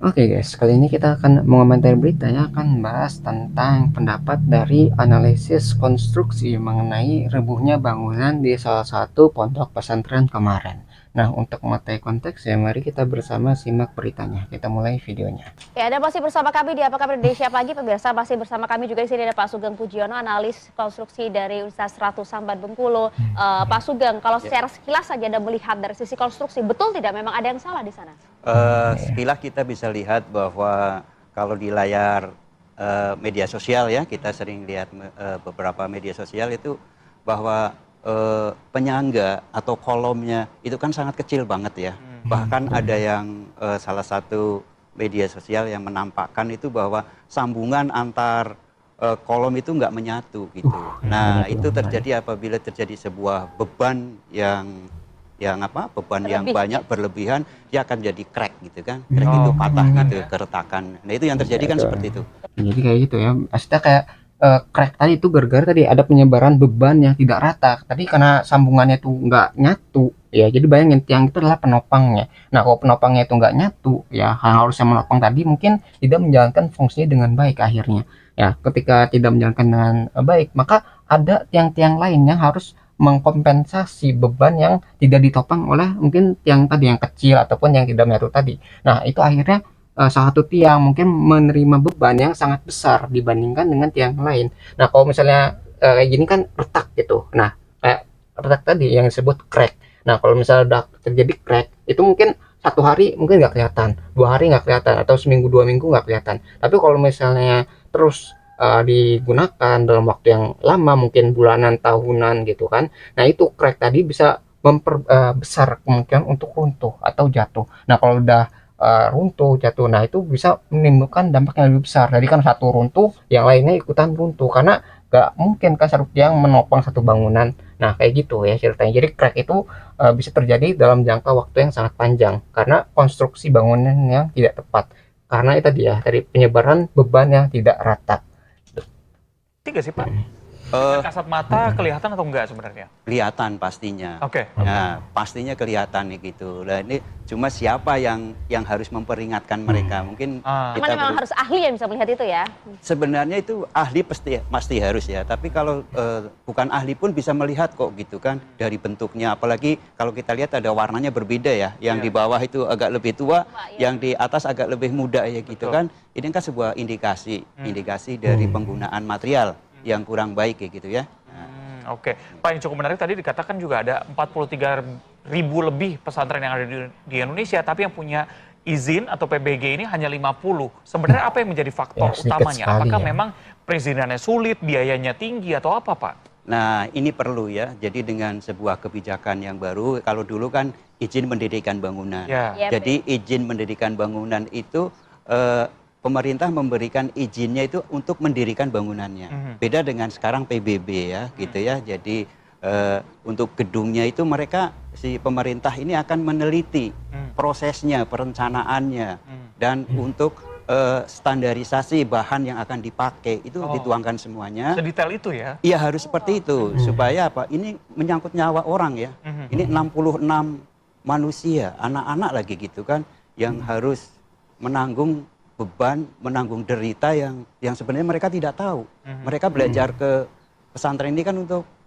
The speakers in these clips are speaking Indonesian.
Oke guys, kali ini kita akan mengomentari berita yang akan bahas tentang pendapat dari analisis konstruksi mengenai rubuhnya bangunan di salah satu pondok pesantren kemarin. Nah, untuk mengetahui konteksnya, mari kita bersama simak beritanya. Kita mulai videonya. Ya, Anda masih bersama kami di Apa Kabar Indonesia Pagi, pemirsa. Masih bersama kami juga di sini ada Pak Sugeng Pujiono, analis konstruksi dari Universitas Ratu Sambat Bengkulu. Pak Sugeng, kalau secara sekilas saja Anda melihat dari sisi konstruksi, betul tidak memang ada yang salah di sana? Sekilas kita bisa lihat bahwa kalau di layar media sosial ya, kita sering lihat beberapa media sosial itu bahwa penyangga atau kolomnya itu kan sangat kecil banget ya. Bahkan ada yang salah satu media sosial yang menampakkan itu bahwa sambungan antar kolom itu nggak menyatu gitu. Nah, itu terjadi apabila terjadi sebuah beban beban yang banyak berlebihan, dia akan jadi crack gitu kan. Crack itu patah gitu, keretakan. Nah, itu yang terjadi kan seperti itu. Jadi kayak gitu ya, maksudnya kayak crack tadi itu gara-gara tadi ada penyebaran beban yang tidak rata. Tadi karena sambungannya itu nggak nyatu, ya. Jadi bayangin tiang itu adalah penopangnya. Nah, kalau penopangnya itu nggak nyatu, ya yang harusnya menopang tadi mungkin tidak menjalankan fungsinya dengan baik akhirnya. Ya, ketika tidak menjalankan dengan baik, maka ada tiang-tiang lain yang harus mengkompensasi beban yang tidak ditopang oleh mungkin tiang tadi yang kecil ataupun yang tidak menyatu tadi. Nah, itu akhirnya salah satu tiang mungkin menerima beban yang sangat besar dibandingkan dengan tiang lain. Nah, kalau misalnya kayak gini kan retak gitu. Nah, kayak retak tadi yang disebut crack. Nah, kalau misalnya udah terjadi crack, itu mungkin satu hari mungkin nggak kelihatan, 2 hari nggak kelihatan, atau seminggu 2 minggu nggak kelihatan. Tapi kalau misalnya terus digunakan dalam waktu yang lama, mungkin bulanan, tahunan gitu kan. Nah, itu crack tadi bisa memperbesar kemungkinan untuk runtuh atau jatuh. Nah, kalau udah runtuh, jatuh, nah itu bisa menimbulkan dampak yang lebih besar. Jadi kan satu runtuh, yang lainnya ikutan runtuh karena nggak mungkin kan satu tiang menopang satu bangunan. Nah, kayak gitu ya ceritanya. Jadi crack itu bisa terjadi dalam jangka waktu yang sangat panjang karena konstruksi bangunan yang tidak tepat. Karena itu dia dari penyebaran beban yang tidak rata. Tiga sih Pak. Eh, Kasat mata kelihatan atau enggak sebenarnya? Kelihatan pastinya. Oke. Nah, pastinya kelihatan nih gitu. Nah, ini cuma siapa yang harus memperingatkan mereka? Mungkin Cuman kita memang harus ahli yang bisa melihat itu ya. sebenarnya itu ahli pasti harus ya. Tapi kalau bukan ahli pun bisa melihat kok gitu kan dari bentuknya. Apalagi kalau kita lihat ada warnanya berbeda ya. Yang di bawah itu agak lebih tua, yang di atas agak lebih muda ya gitu kan. Ini kan sebuah indikasi dari penggunaan material yang kurang baik ya gitu ya. Oke. Pak, yang cukup menarik tadi dikatakan juga ada 43.000 lebih pesantren yang ada di Indonesia, tapi yang punya izin atau PBG ini hanya 50. Sebenarnya apa yang menjadi faktor Ya, sedikit utamanya? sekali Apakah ya. memang perizinannya sulit, biayanya tinggi atau apa, Pak? Nah, ini perlu ya. Jadi dengan sebuah kebijakan yang baru, kalau dulu kan izin mendirikan bangunan. Ya. Yep. Jadi izin mendirikan bangunan itu pemerintah memberikan izinnya itu untuk mendirikan bangunannya. Beda dengan sekarang PBB ya, gitu ya. Jadi untuk gedungnya itu si pemerintah ini akan meneliti prosesnya, perencanaannya, dan untuk standarisasi bahan yang akan dipakai itu dituangkan semuanya. Sedetail itu ya? Iya, harus seperti itu supaya apa? Ini menyangkut nyawa orang ya. Ini 66 manusia, anak-anak lagi gitu kan, yang harus menanggung beban, menanggung derita yang sebenarnya mereka tidak tahu. Mereka belajar ke pesantren ini kan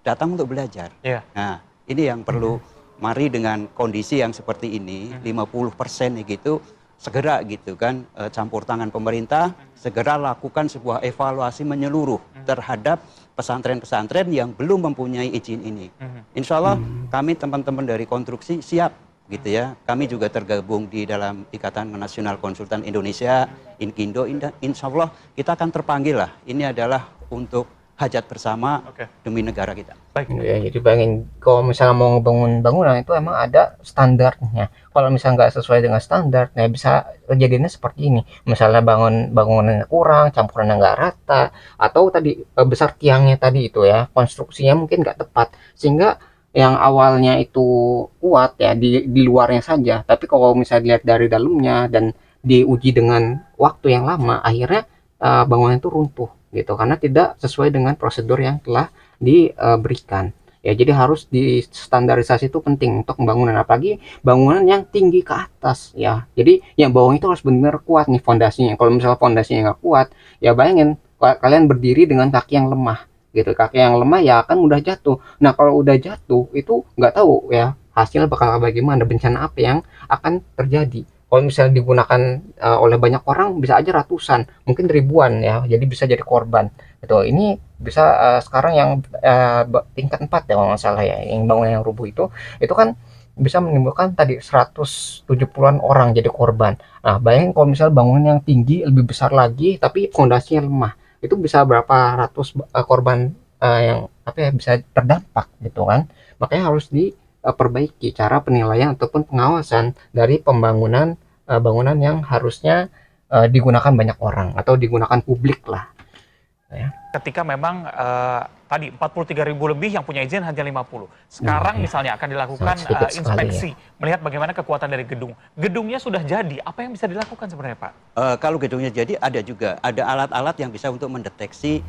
datang untuk belajar. Nah, ini yang perlu, mari dengan kondisi yang seperti ini, 50% gitu, segera gitu kan, campur tangan pemerintah, segera lakukan sebuah evaluasi menyeluruh terhadap pesantren-pesantren yang belum mempunyai izin ini. Insya Allah kami teman-teman dari konstruksi siap gitu ya. Kami juga tergabung di dalam Ikatan Nasional Konsultan Indonesia, Inkindo. Insya Allah kita akan terpanggil lah. Ini adalah untuk hajat bersama demi negara kita. Baik. Ya, jadi bayangin kalau misalnya mau ngebangun bangunan itu emang ada standarnya. Kalau misalnya nggak sesuai dengan standar, nah bisa kejadiannya seperti ini. Misalnya bangunannya kurang, campurannya nggak rata, atau tadi besar tiangnya tadi itu ya, konstruksinya mungkin nggak tepat, sehingga yang awalnya itu kuat ya di luarnya saja, tapi kalau misalnya dilihat dari dalamnya dan diuji dengan waktu yang lama, akhirnya bangunan itu runtuh gitu karena tidak sesuai dengan prosedur yang telah diberikan Ya, jadi harus distandarisasi itu penting untuk bangunan, apalagi bangunan yang tinggi ke atas ya. Jadi yang bawah itu harus benar kuat nih fondasinya. Kalau misalnya fondasinya nggak kuat, ya bayangin kalian berdiri dengan kaki yang lemah gitu. Kaki yang lemah ya akan mudah jatuh. Nah, kalau udah jatuh itu nggak tahu ya hasil bakal bagaimana, bencana apa yang akan terjadi. Kalau misalnya digunakan oleh banyak orang bisa aja ratusan, mungkin ribuan ya. Jadi bisa jadi korban. Gitu. Ini bisa sekarang yang tingkat 4 ya kalau nggak salah ya, yang bangunan yang rubuh itu kan bisa menimbulkan tadi 170-an orang jadi korban. Nah, bayangin kalau misalnya bangunan yang tinggi lebih besar lagi tapi fondasinya lemah, itu bisa berapa ratus korban yang apa ya bisa terdampak gitu kan. Makanya harus diperbaiki cara penilaian ataupun pengawasan dari pembangunan bangunan yang harusnya digunakan banyak orang atau digunakan publik lah. Ya. Ketika memang tadi 43.000 lebih yang punya izin hanya 50. Sekarang misalnya akan dilakukan Sedikit sekali, inspeksi, melihat bagaimana kekuatan dari gedung. Gedungnya sudah jadi, apa yang bisa dilakukan sebenarnya Pak? Kalau gedungnya jadi ada alat-alat yang bisa untuk mendeteksi.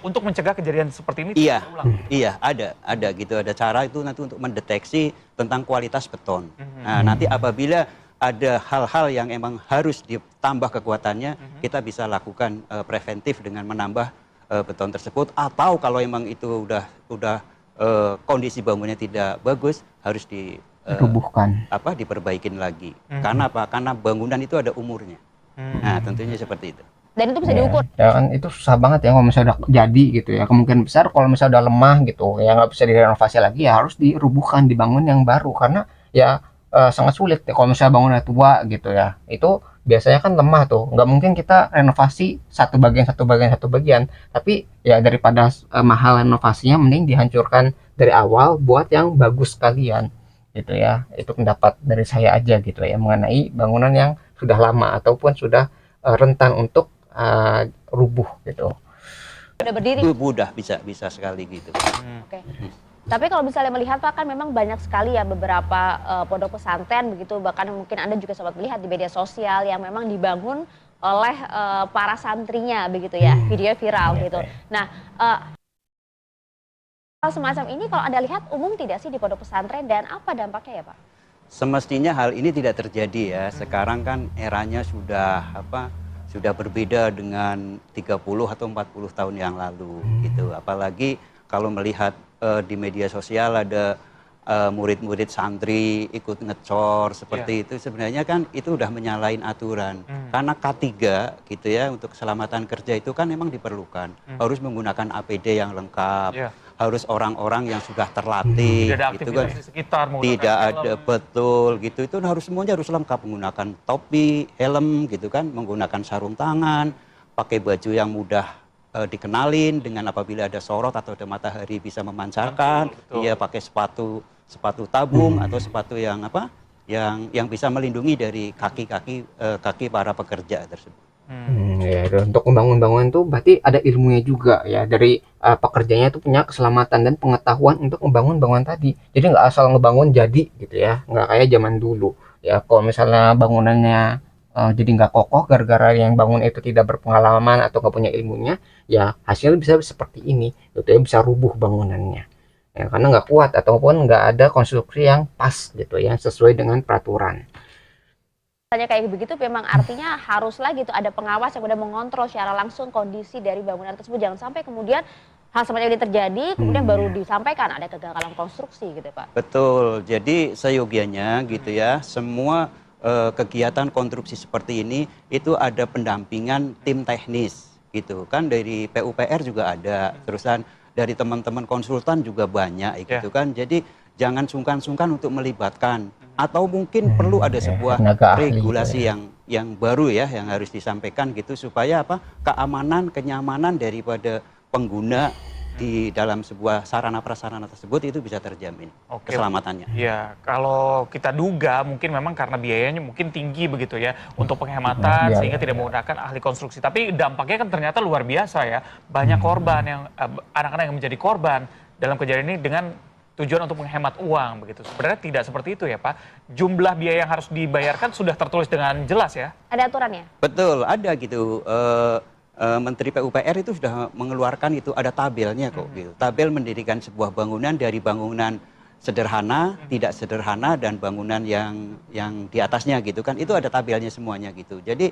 Untuk mencegah kejadian seperti ini Iya, tidak berulang. iya ada gitu, ada cara itu nanti untuk mendeteksi tentang kualitas beton. Nah, nanti apabila ada hal-hal yang emang harus ditambah kekuatannya, kita bisa lakukan preventif dengan menambah beton tersebut. Atau kalau emang itu udah kondisi bangunnya tidak bagus, harus Rubuhkan. diperbaikin lagi. Karena apa? Karena bangunan itu ada umurnya. Nah, tentunya seperti itu. Dan itu bisa diukur. Ya kan itu susah banget ya kalau misalnya udah jadi gitu ya. Kemungkinan besar kalau misalnya udah lemah gitu ya nggak bisa direnovasi lagi ya harus dirubuhkan, dibangun yang baru karena ya sangat sulit ya kalau misalnya bangunnya tua gitu ya. Itu biasanya kan lemah tuh. Nggak mungkin kita renovasi satu bagian. Tapi ya daripada mahal renovasinya mending dihancurkan dari awal buat yang bagus sekalian gitu ya. Itu pendapat dari saya aja gitu ya mengenai bangunan yang sudah lama ataupun sudah rentan untuk rubuh gitu. Udah berdiri. Mudah bisa sekali gitu. Oke. Tapi kalau misalnya melihat Pak kan memang banyak sekali ya beberapa pondok pesantren begitu, bahkan mungkin Anda juga sempat melihat di media sosial yang memang dibangun oleh para santrinya begitu ya, video viral gitu. Nah, hal semacam ini kalau Anda lihat umum tidak sih di pondok pesantren dan apa dampaknya ya Pak? Semestinya hal ini tidak terjadi ya. Sekarang kan eranya sudah berbeda dengan 30 atau 40 tahun yang lalu gitu. Apalagi kalau melihat di media sosial ada murid-murid santri ikut ngecor seperti itu, sebenarnya kan itu udah menyalahin aturan. Karena K3 gitu ya untuk keselamatan kerja itu kan memang diperlukan. Harus menggunakan APD yang lengkap. Harus orang-orang yang sudah terlatih Tidak ada gitu aktivitas kan. di sekitar, menggunakan Tidak helm. ada, betul gitu. Itu semuanya harus lengkap, menggunakan topi, helm gitu kan, menggunakan sarung tangan, pakai baju yang mudah dikenalin dengan apabila ada sorot atau ada matahari bisa memancarkan. Betul. Iya, pakai sepatu tabung atau sepatu yang yang bisa melindungi dari kaki para pekerja tersebut. Ya, untuk membangun bangunan tuh berarti ada ilmunya juga ya dari pekerjanya itu punya keselamatan dan pengetahuan untuk membangun bangunan tadi. Jadi nggak asal ngebangun jadi gitu ya, nggak kayak zaman dulu ya. Kalau misalnya bangunannya jadi nggak kokoh gara-gara yang bangun itu tidak berpengalaman atau nggak punya ilmunya, ya hasil bisa seperti ini, gitu ya, bisa rubuh bangunannya. Ya, karena nggak kuat ataupun nggak ada konstruksi yang pas gitu ya, sesuai dengan peraturan. Misalnya kayak begitu memang artinya haruslah gitu ada pengawas yang udah mengontrol secara langsung kondisi dari bangunan tersebut, jangan sampai kemudian hal semacam ini terjadi kemudian baru disampaikan ada kegagalan konstruksi gitu Pak. Betul, jadi seyogianya gitu ya, semua kegiatan konstruksi seperti ini itu ada pendampingan tim teknis gitu kan, dari PUPR juga ada, terusan dari teman-teman konsultan juga banyak gitu kan. Jadi jangan sungkan-sungkan untuk melibatkan, atau mungkin perlu ada sebuah tenaga ahli regulasi gitu yang baru ya yang harus disampaikan gitu, supaya keamanan, kenyamanan daripada pengguna di dalam sebuah sarana prasarana tersebut itu bisa terjamin keselamatannya. Ya, kalau kita duga mungkin memang karena biayanya mungkin tinggi begitu ya untuk penghematan sehingga tidak menggunakan ahli konstruksi. Tapi dampaknya kan ternyata luar biasa ya. Banyak korban yang anak-anak yang menjadi korban dalam kejadian ini dengan tujuan untuk menghemat uang begitu. Sebenarnya tidak seperti itu ya Pak. Jumlah biaya yang harus dibayarkan sudah tertulis dengan jelas ya. Ada aturannya? Betul, ada gitu. Menteri PUPR itu sudah mengeluarkan itu ada tabelnya kok gitu. Tabel mendirikan sebuah bangunan dari bangunan sederhana, tidak sederhana dan bangunan yang di atasnya gitu kan. Itu ada tabelnya semuanya gitu. Jadi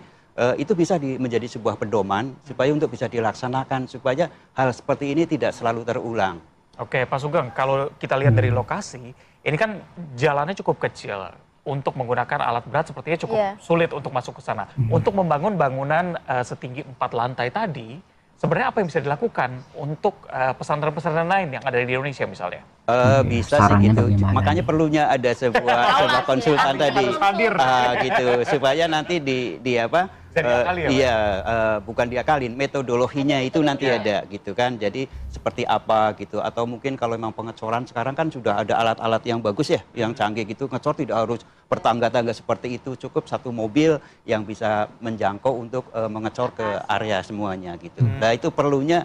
itu bisa menjadi sebuah pedoman supaya untuk bisa dilaksanakan supaya hal seperti ini tidak selalu terulang. Oke, Pak Sugeng, kalau kita lihat dari lokasi, ini kan jalannya cukup kecil. Untuk menggunakan alat berat sepertinya cukup sulit untuk masuk ke sana. Untuk membangun bangunan setinggi 4 lantai tadi, sebenarnya apa yang bisa dilakukan untuk pesantren-pesantren lain yang ada di Indonesia misalnya? Bisa sih gitu. Makanya perlunya ada sebuah konsultan tadi. Harus hadir. Gitu supaya nanti di apa? Bukan diakalin, metodologinya itu nanti ada gitu kan. Jadi seperti apa gitu atau mungkin kalau memang pengecoran sekarang kan sudah ada alat-alat yang bagus ya, yang canggih gitu. Ngecor tidak harus bertangga-tangga seperti itu, cukup satu mobil yang bisa menjangkau untuk mengecor ke area semuanya gitu. Nah, itu perlunya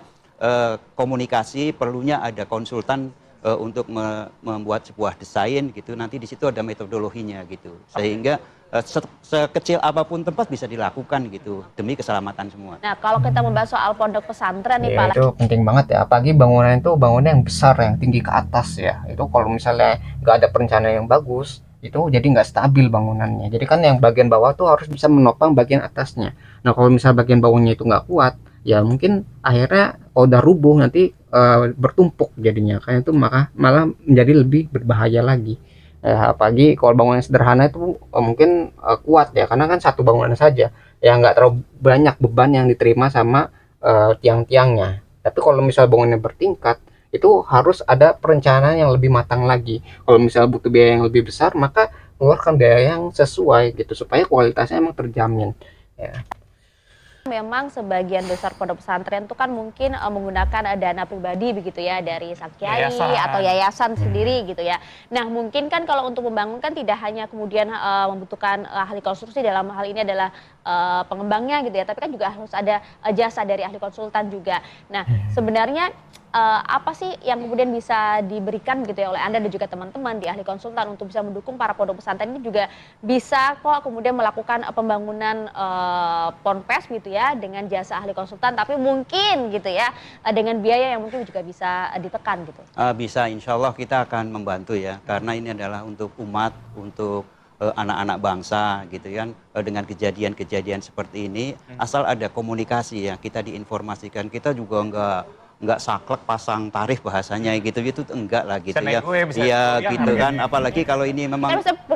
komunikasi, perlunya ada konsultan untuk membuat sebuah desain gitu. Nanti di situ ada metodologinya gitu. Sehingga sekecil apapun tempat bisa dilakukan gitu demi keselamatan semua. Nah, kalau kita membahas soal pondok pesantren nih Pak, itu penting banget ya. Apalagi bangunan itu bangunan yang besar yang tinggi ke atas ya. Itu kalau misalnya nggak ada perencanaan yang bagus, itu jadi nggak stabil bangunannya. Jadi kan yang bagian bawah tuh harus bisa menopang bagian atasnya. Nah, kalau misal bagian bawahnya itu nggak kuat, ya mungkin akhirnya kalau udah rubuh nanti bertumpuk jadinya. Kayak itu malah menjadi lebih berbahaya lagi. Apalagi kalau bangunan sederhana itu mungkin kuat ya, karena kan satu bangunan saja ya, nggak terlalu banyak beban yang diterima sama tiang-tiangnya. Tapi kalau misal bangunannya bertingkat, itu harus ada perencanaan yang lebih matang lagi. Kalau misal butuh biaya yang lebih besar, maka keluarkan biaya yang sesuai gitu supaya kualitasnya emang terjamin ya. memang sebagian besar pondok pesantren itu kan mungkin menggunakan dana pribadi begitu ya dari sang kiai atau yayasan sendiri gitu ya. Nah, mungkin kan kalau untuk membangun kan tidak hanya kemudian membutuhkan ahli konstruksi, dalam hal ini adalah pengembangnya gitu ya, tapi kan juga harus ada jasa dari ahli konsultan juga. Nah, sebenarnya apa sih yang kemudian bisa diberikan gitu ya oleh Anda dan juga teman-teman di ahli konsultan untuk bisa mendukung para pondok pesantren ini juga bisa kok kemudian melakukan pembangunan ponpes gitu ya dengan jasa ahli konsultan, tapi mungkin gitu ya dengan biaya yang mungkin juga bisa ditekan gitu. Bisa, insya Allah kita akan membantu ya, karena ini adalah untuk umat, untuk anak-anak bangsa gitu kan. Dengan kejadian-kejadian seperti ini, asal ada komunikasi ya, kita diinformasikan, kita juga nggak saklek pasang tarif bahasanya gitu enggak lah gitu ya. Iya gitu kan, apalagi kalau ini memang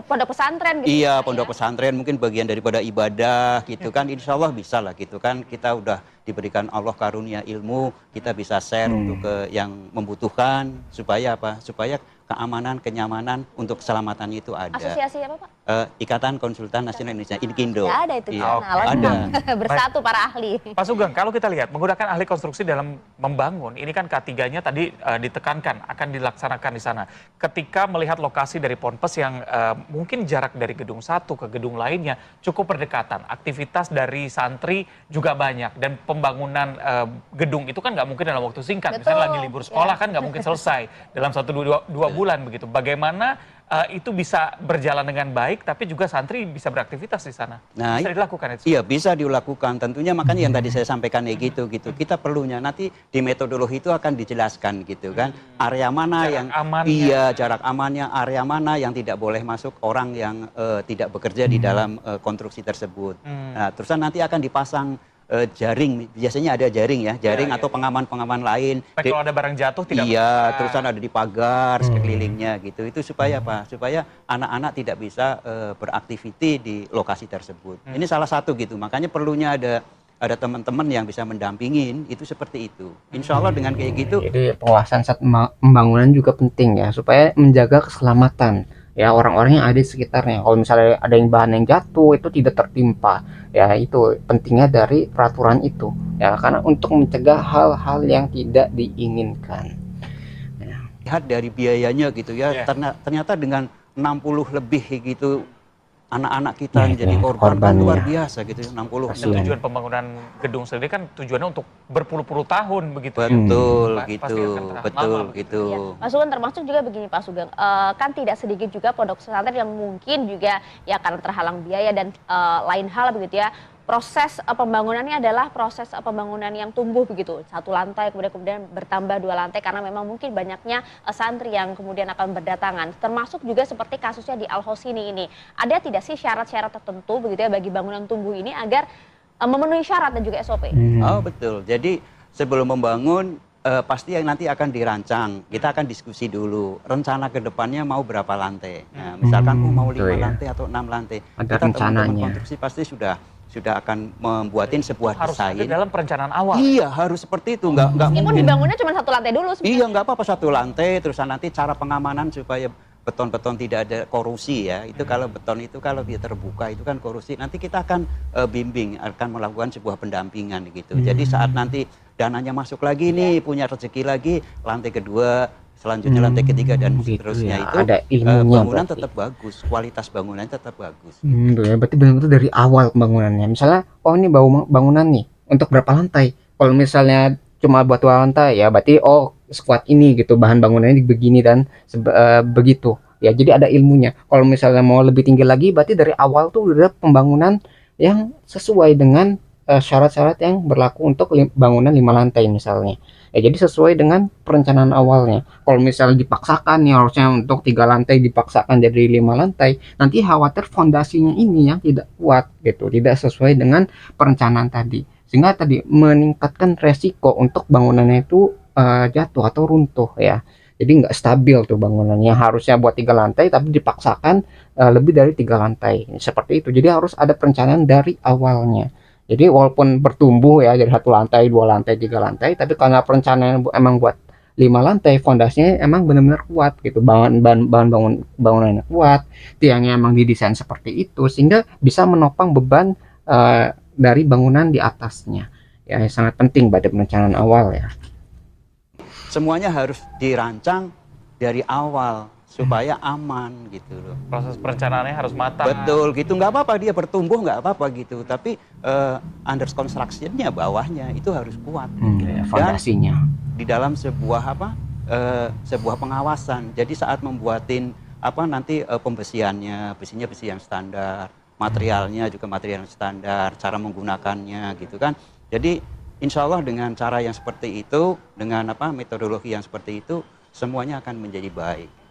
pondok pesantren gitu. Iya, pondok pesantren mungkin bagian daripada ibadah gitu kan, insya Allah bisa lah gitu kan. Kita udah diberikan Allah karunia ilmu, kita bisa share untuk yang membutuhkan supaya apa? Supaya keamanan, kenyamanan untuk keselamatan itu ada. Asosiasi apa Pak? Ikatan Konsultan Nasional Indonesia, INKINDO. Ya, ada itu ada. Bersatu para ahli. Pak Sugeng, kalau kita lihat menggunakan ahli konstruksi dalam membangun, ini kan K3-nya tadi ditekankan akan dilaksanakan di sana. Ketika melihat lokasi dari ponpes yang mungkin jarak dari gedung satu ke gedung lainnya cukup berdekatan, aktivitas dari santri juga banyak, dan pembangunan gedung itu kan nggak mungkin dalam waktu singkat. Betul. Misalnya lagi libur sekolah kan nggak mungkin selesai dalam 1-2 bulan begitu. Bagaimana itu bisa berjalan dengan baik, tapi juga santri bisa beraktivitas di sana. Nah, bisa dilakukan itu? Iya, bisa dilakukan. Tentunya makanya yang tadi saya sampaikan gitu. Kita perlunya nanti di metodologi itu akan dijelaskan gitu kan. Area mana jarak yang amannya. Iya, jarak amannya, area mana yang tidak boleh masuk orang yang tidak bekerja di dalam konstruksi tersebut. Nah, terus nanti akan dipasang jaring, biasanya ada jaring ya, atau pengaman-pengaman lain. Kalau ada barang jatuh tidak Iya, terusan ada di pagar sekelilingnya gitu. Itu supaya apa? Supaya anak-anak tidak bisa beraktiviti di lokasi tersebut. Ini salah satu gitu. Makanya perlunya ada teman-teman yang bisa mendampingin itu seperti itu. Insya Allah dengan kayak gitu. Jadi pengawasan saat pembangunan juga penting ya, supaya menjaga keselamatan ya orang-orang yang ada di sekitarnya. Kalau misalnya ada yang bahan yang jatuh itu tidak tertimpa ya, itu pentingnya dari peraturan itu ya, karena untuk mencegah hal-hal yang tidak diinginkan ya. Lihat dari biayanya gitu ya, ternyata dengan 60 lebih gitu anak-anak kita menjadi korban luar biasa gitu, 60. Dan tujuan pembangunan gedung sendiri kan tujuannya untuk berpuluh-puluh tahun begitu. Betul ya? Gitu, betul gitu. Ya. Mas Sugeng, termasuk juga begini Pak Sugeng, kan tidak sedikit juga pondok pesantren yang mungkin juga ya karena terhalang biaya dan lain hal begitu ya, proses pembangunannya adalah proses pembangunan yang tumbuh begitu, satu lantai kemudian bertambah 2 lantai karena memang mungkin banyaknya santri yang kemudian akan berdatangan, termasuk juga seperti kasusnya di Al Hosini ini. Ada tidak sih syarat-syarat tertentu begitu ya bagi bangunan tumbuh ini agar memenuhi syarat dan juga SOP? Oh betul, jadi sebelum membangun pasti yang nanti akan dirancang, kita akan diskusi dulu rencana ke depannya mau berapa lantai. Nah, misalkan mau 5 betul ya. lantai atau 6 lantai, Ada kita teman-teman rencananya. konstruksi pasti sudah akan membuatin sebuah Harus ada desain. dalam perencanaan awal. Iya harus seperti itu, nggak Meskipun mungkin. dibangunnya cuma 1 lantai dulu sebenarnya. Iya nggak apa-apa 1 lantai, terus nanti cara pengamanan supaya beton-beton tidak ada korosi ya. Itu kalau beton itu kalau dia terbuka itu kan korosi. Nanti kita akan bimbing, akan melakukan sebuah pendampingan gitu. Jadi saat nanti dananya masuk lagi nih, punya rezeki lagi, lantai kedua, selanjutnya lantai ketiga dan gitu seterusnya ya. itu Ada ilmunya bangunan berarti. tetap bagus, kualitas bangunannya tetap bagus. Tuh ya, berarti benar-benar dari awal pembangunannya. Misalnya, oh ini bangunan nih untuk berapa lantai? Kalau misalnya cuma buat 2 lantai ya, berarti oh sekuat ini gitu, bahan bangunannya begini dan begitu. Ya, jadi ada ilmunya. Kalau misalnya mau lebih tinggi lagi, berarti dari awal tuh udah pembangunan yang sesuai dengan syarat-syarat yang berlaku untuk bangunan 5 lantai misalnya. Ya, jadi sesuai dengan perencanaan awalnya. Kalau misalnya dipaksakan nih harusnya untuk 3 lantai dipaksakan jadi 5 lantai, nanti khawatir fondasinya ini yang tidak kuat gitu, tidak sesuai dengan perencanaan tadi. Sehingga tadi meningkatkan resiko untuk bangunannya itu jatuh atau runtuh ya. Jadi nggak stabil tuh bangunannya, harusnya buat 3 lantai tapi dipaksakan lebih dari 3 lantai. Seperti itu. Jadi harus ada perencanaan dari awalnya. Jadi walaupun bertumbuh ya dari 1 lantai, 2 lantai, 3 lantai, tapi karena perencanaan emang buat 5 lantai, fondasinya emang benar-benar kuat gitu, bangunannya kuat, tiangnya emang didesain seperti itu sehingga bisa menopang beban dari bangunan di atasnya. Ya, sangat penting pada perencanaan awal ya. Semuanya harus dirancang dari awal supaya aman gitu loh. Proses perencanaannya harus matang. Betul gitu, nggak apa-apa dia bertumbuh nggak apa-apa gitu, tapi under construction-nya bawahnya itu harus kuat. Ya, fondasinya. Di dalam sebuah sebuah pengawasan. Jadi saat membuatin nanti pembesiannya, besinya besi yang standar, materialnya juga material yang standar, cara menggunakannya gitu kan. Jadi insya Allah dengan cara yang seperti itu, dengan metodologi yang seperti itu, semuanya akan menjadi baik.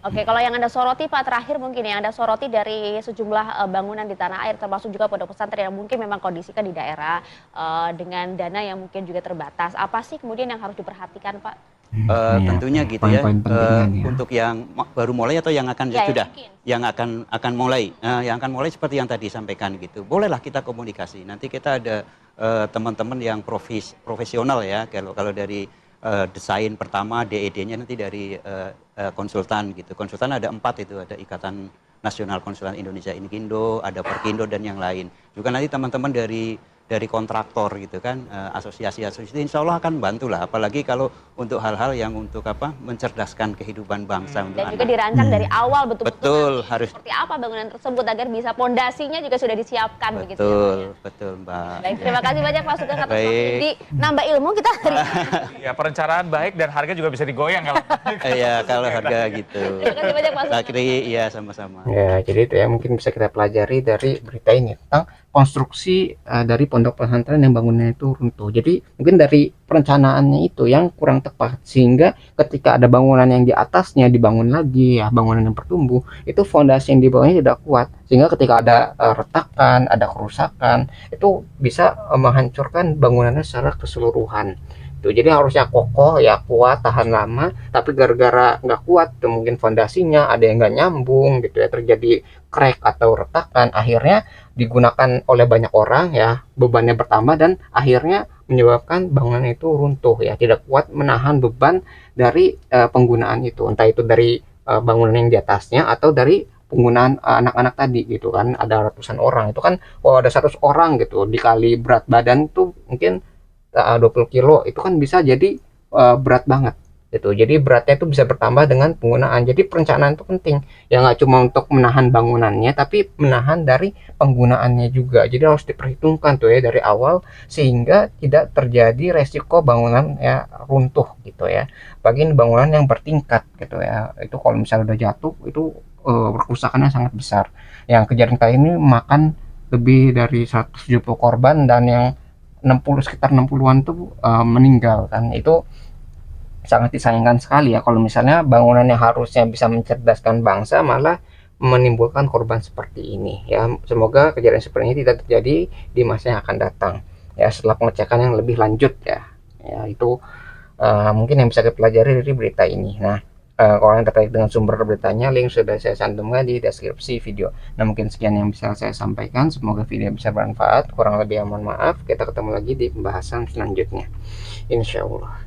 Oke, kalau yang Anda soroti Pak terakhir mungkin yang Anda soroti dari sejumlah bangunan di tanah air termasuk juga pondok pesantren yang mungkin memang kondisikan di daerah dengan dana yang mungkin juga terbatas. Apa sih kemudian yang harus diperhatikan Pak? Tentunya gitu ya. Poin-poin pentingnya ya. Untuk yang baru mulai atau yang akan Ya, sudah mungkin. yang akan mulai. Yang akan mulai seperti yang tadi sampaikan gitu. Bolehlah kita komunikasi. Nanti kita ada teman-teman yang profesional ya. Kalau dari desain pertama DED-nya nanti dari konsultan gitu. Konsultan ada 4 itu, ada Ikatan Nasional Konsultan Indonesia Inkindo, ada Perkindo dan yang lain. Juga nanti teman-teman dari kontraktor gitu kan, asosiasi-asosiasi insya Allah akan bantu lah, apalagi kalau untuk hal-hal yang untuk mencerdaskan kehidupan bangsa untuk Dan juga anak. dirancang dari awal betul-betul Betul, nanti harus. seperti apa bangunan tersebut agar bisa pondasinya juga sudah disiapkan begitu ya Pak, Betul, ya? betul Mbak. Baik, terima kasih banyak Pak Sugeng atas Baik. waktu ini. Nambah ilmu kita hari ini. Ya, perencanaan baik dan harga juga bisa digoyang kalau. Iya, kalau harga gitu. Terima kasih banyak Pak Mbak Sugeng. Kri, iya sama-sama. Ya, jadi itu ya mungkin bisa kita pelajari dari berita ini tentang konstruksi dari pondok pesantren yang bangunannya itu runtuh. Jadi mungkin dari perencanaannya itu yang kurang tepat sehingga ketika ada bangunan yang di atasnya dibangun lagi ya, bangunan yang bertumbuh, itu fondasi yang di bawahnya tidak kuat sehingga ketika ada retakan, ada kerusakan, itu bisa menghancurkan bangunannya secara keseluruhan. Tuh, jadi harusnya kokoh ya, kuat, tahan lama, tapi gara-gara nggak kuat tuh mungkin fondasinya ada yang nggak nyambung gitu ya, terjadi crack atau retakan, akhirnya digunakan oleh banyak orang ya, bebannya bertambah dan akhirnya menyebabkan bangunan itu runtuh ya, tidak kuat menahan beban dari penggunaan itu, entah itu dari bangunan yang di atasnya atau dari penggunaan anak-anak tadi gitu kan, ada ratusan orang itu kan, kalau ada 100 orang gitu dikali berat badan tuh mungkin 20 kilo itu kan bisa jadi berat banget gitu. Jadi beratnya itu bisa bertambah dengan penggunaan. Jadi perencanaan itu penting ya, nggak cuma untuk menahan bangunannya tapi menahan dari penggunaannya juga. Jadi harus diperhitungkan tuh ya dari awal sehingga tidak terjadi resiko bangunan ya runtuh gitu ya. Bagi bangunan yang bertingkat gitu ya, itu kalau misalnya udah jatuh itu kerusakannya sangat besar. Yang kejadian kali ini makan lebih dari 170 korban dan yang 60 sekitar 60-an tuh meninggal kan. Itu sangat disayangkan sekali ya kalau misalnya bangunan yang harusnya bisa mencerdaskan bangsa malah menimbulkan korban seperti ini ya. Semoga kejadian seperti ini tidak terjadi di masa yang akan datang ya, setelah pengecekan yang lebih lanjut ya. Ya itu mungkin yang bisa kita pelajari dari berita ini. Nah, kalau yang terkait dengan sumber beritanya, link sudah saya cantumkan di deskripsi video. Nah, mungkin sekian yang bisa saya sampaikan. Semoga video bisa bermanfaat. Kurang lebih mohon maaf. Kita ketemu lagi di pembahasan selanjutnya. Insya Allah.